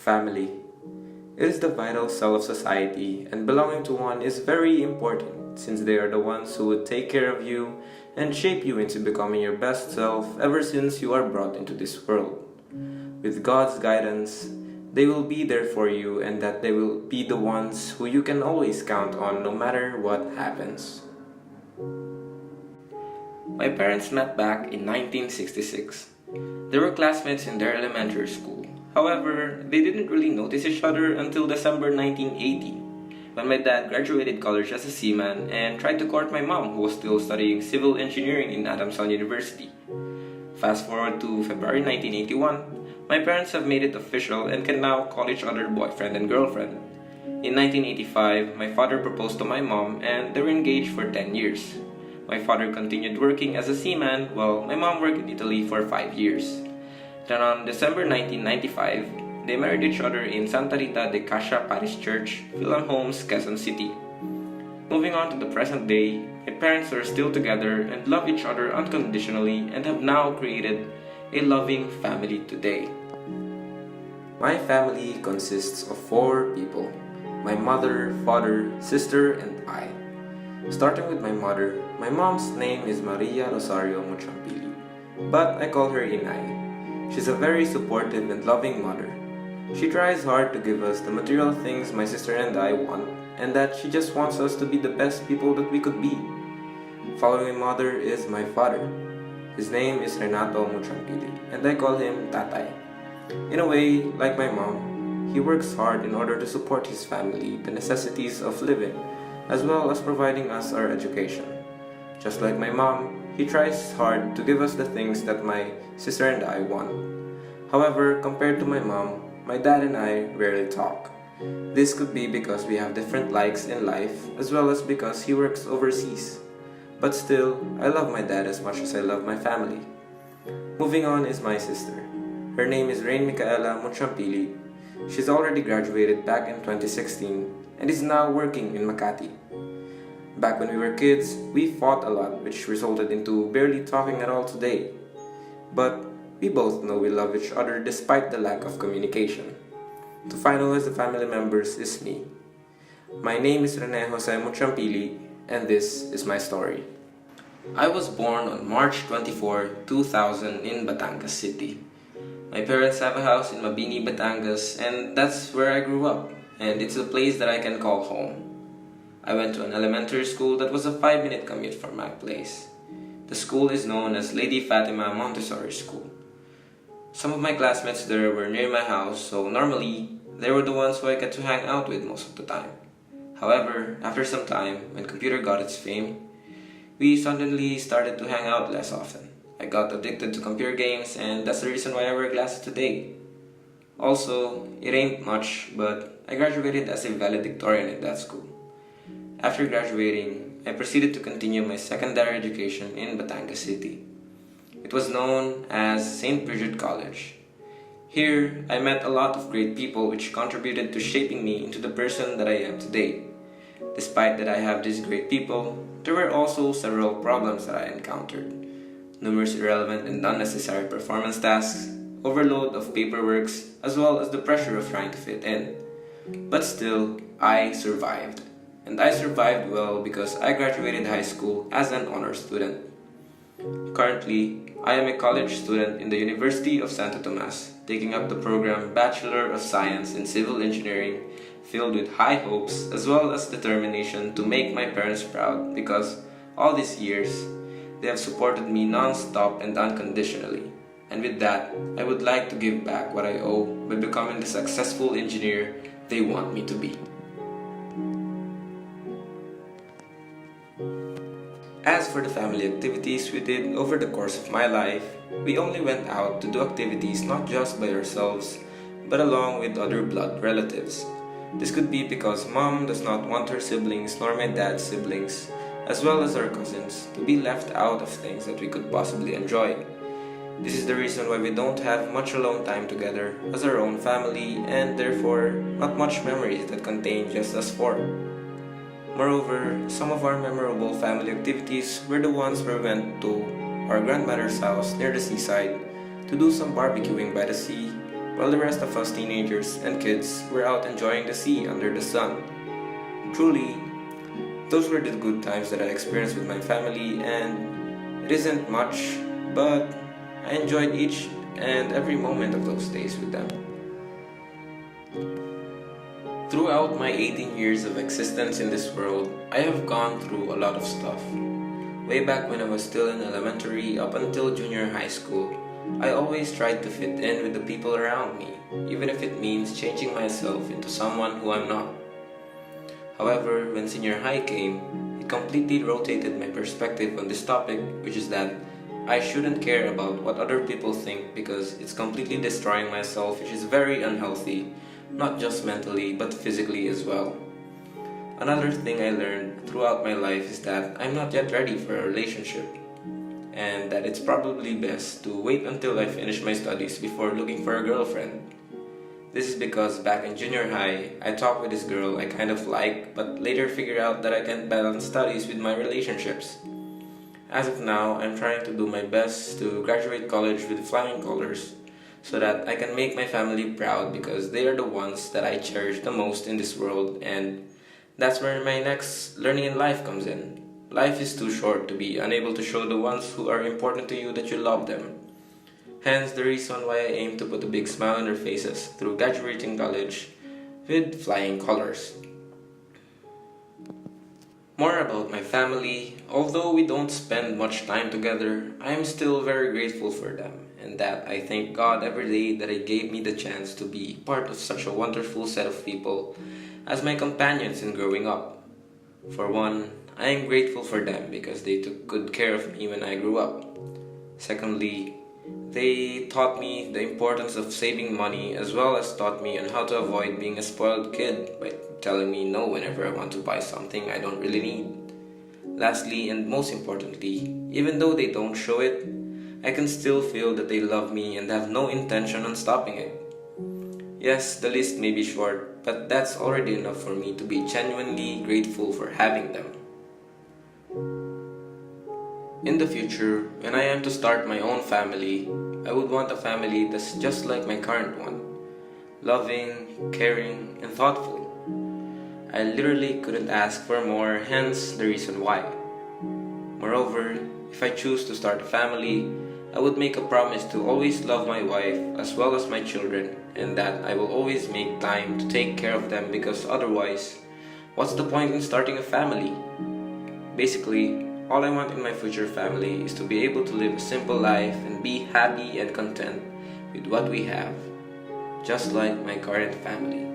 Family. It is the vital cell of society, and belonging to one is very important since they are the ones who would take care of you and shape you into becoming your best self ever since you are brought into this world. With God's guidance, they will be there for you, and that they will be the ones who you can always count on no matter what happens. My parents met back in 1966. They were classmates in their elementary school. However, they didn't really notice each other until December 1980, when my dad graduated college as a seaman and tried to court my mom, who was still studying civil engineering in Adamson University. Fast forward to February 1981, my parents have made it official and can now call each other boyfriend and girlfriend. In 1985, my father proposed to my mom and they were engaged for 10 years. My father continued working as a seaman while my mom worked in Italy for 5 years. Then on December 1995, they married each other in Santa Rita de Cascia Parish Church, Philam Homes, Quezon City. Moving on to the present day, my parents are still together and love each other unconditionally and have now created a loving family today. My family consists of 4 people: my mother, father, sister, and I. Starting with my mother, my mom's name is Maria Rosario Mutiangpili, but I call her Inay. She's a very supportive and loving mother. She tries hard to give us the material things my sister and I want, and that she just wants us to be the best people that we could be. Following my mother is my father. His name is Renato Mutiangpili, and I call him Tatay. In a way, like my mom, he works hard in order to support his family, the necessities of living, as well as providing us our education. Just like my mom, he tries hard to give us the things that my sister and I want. However, compared to my mom, my dad and I rarely talk. This could be because we have different likes in life, as well as because he works overseas. But still, I love my dad as much as I love my family. Moving on is my sister. Her name is Rene Mutiangpili. She's already graduated back in 2016 and is now working in Makati. Back when we were kids, we fought a lot, which resulted into barely talking at all today. But we both know we love each other despite the lack of communication. To finalize the family members is me. My name is Rene Jose Mutiangpili, and this is my story. I was born on March 24, 2000 in Batangas City. My parents have a house in Mabini, Batangas, and that's where I grew up, and it's a place that I can call home. I went to an elementary school that was a 5-minute commute from my place. The school is known as Lady Fatima Montessori School. Some of my classmates there were near my house, so normally, they were the ones who I get to hang out with most of the time. However, after some time, when computer got its fame, we suddenly started to hang out less often. I got addicted to computer games, and that's the reason why I wear glasses today. Also, it ain't much, but I graduated as a valedictorian in that school. After graduating, I proceeded to continue my secondary education in Batangas City. It was known as St. Bridget College. Here, I met a lot of great people which contributed to shaping me into the person that I am today. Despite that I have these great people, there were also several problems that I encountered. Numerous irrelevant and unnecessary performance tasks, overload of paperworks, as well as the pressure of trying to fit in. But still, I survived. And I survived well because I graduated high school as an honor student. Currently, I am a college student in the University of Santo Tomas, taking up the program Bachelor of Science in Civil Engineering, filled with high hopes as well as determination to make my parents proud because all these years, they have supported me non-stop and unconditionally. And with that, I would like to give back what I owe by becoming the successful engineer they want me to be. As for the family activities we did over the course of my life, we only went out to do activities not just by ourselves, but along with other blood relatives. This could be because mom does not want her siblings nor my dad's siblings, as well as our cousins, to be left out of things that we could possibly enjoy. This is the reason why we don't have much alone time together as our own family, and therefore not much memories that contain just us 4. Moreover, some of our memorable family activities were the ones where we went to our grandmother's house near the seaside to do some barbecuing by the sea, while the rest of us teenagers and kids were out enjoying the sea under the sun. Truly, those were the good times that I experienced with my family, and it isn't much, but I enjoyed each and every moment of those days with them. Throughout my 18 years of existence in this world, I have gone through a lot of stuff. Way back when I was still in elementary up until junior high school, I always tried to fit in with the people around me, even if it means changing myself into someone who I'm not. However, when senior high came, it completely rotated my perspective on this topic, which is that I shouldn't care about what other people think because it's completely destroying myself, which is very unhealthy, not just mentally but physically as well. Another thing I learned throughout my life is that I'm not yet ready for a relationship, and that it's probably best to wait until I finish my studies before looking for a girlfriend. This is because back in junior high, I talked with this girl I kind of liked, but later figured out that I can't balance studies with my relationships. As of now, I'm trying to do my best to graduate college with flying colors, so that I can make my family proud because they are the ones that I cherish the most in this world, and that's where my next learning in life comes in. Life is too short to be unable to show the ones who are important to you that you love them. Hence the reason why I aim to put a big smile on their faces through graduating college with flying colors. More about my family. Although we don't spend much time together, I am still very grateful for them, and that I thank God every day that He gave me the chance to be part of such a wonderful set of people as my companions in growing up. For one, I am grateful for them because they took good care of me when I grew up. Secondly, they taught me the importance of saving money, as well as taught me on how to avoid being a spoiled kid by telling me no whenever I want to buy something I don't really need. Lastly, and most importantly, even though they don't show it, I can still feel that they love me and have no intention on stopping it. Yes, the list may be short, but that's already enough for me to be genuinely grateful for having them. In the future, when I am to start my own family, I would want a family that's just like my current one. Loving, caring, and thoughtful. I literally couldn't ask for more, hence the reason why. Moreover, if I choose to start a family, I would make a promise to always love my wife as well as my children, and that I will always make time to take care of them because otherwise, what's the point in starting a family? Basically, all I want in my future family is to be able to live a simple life and be happy and content with what we have, just like my current family.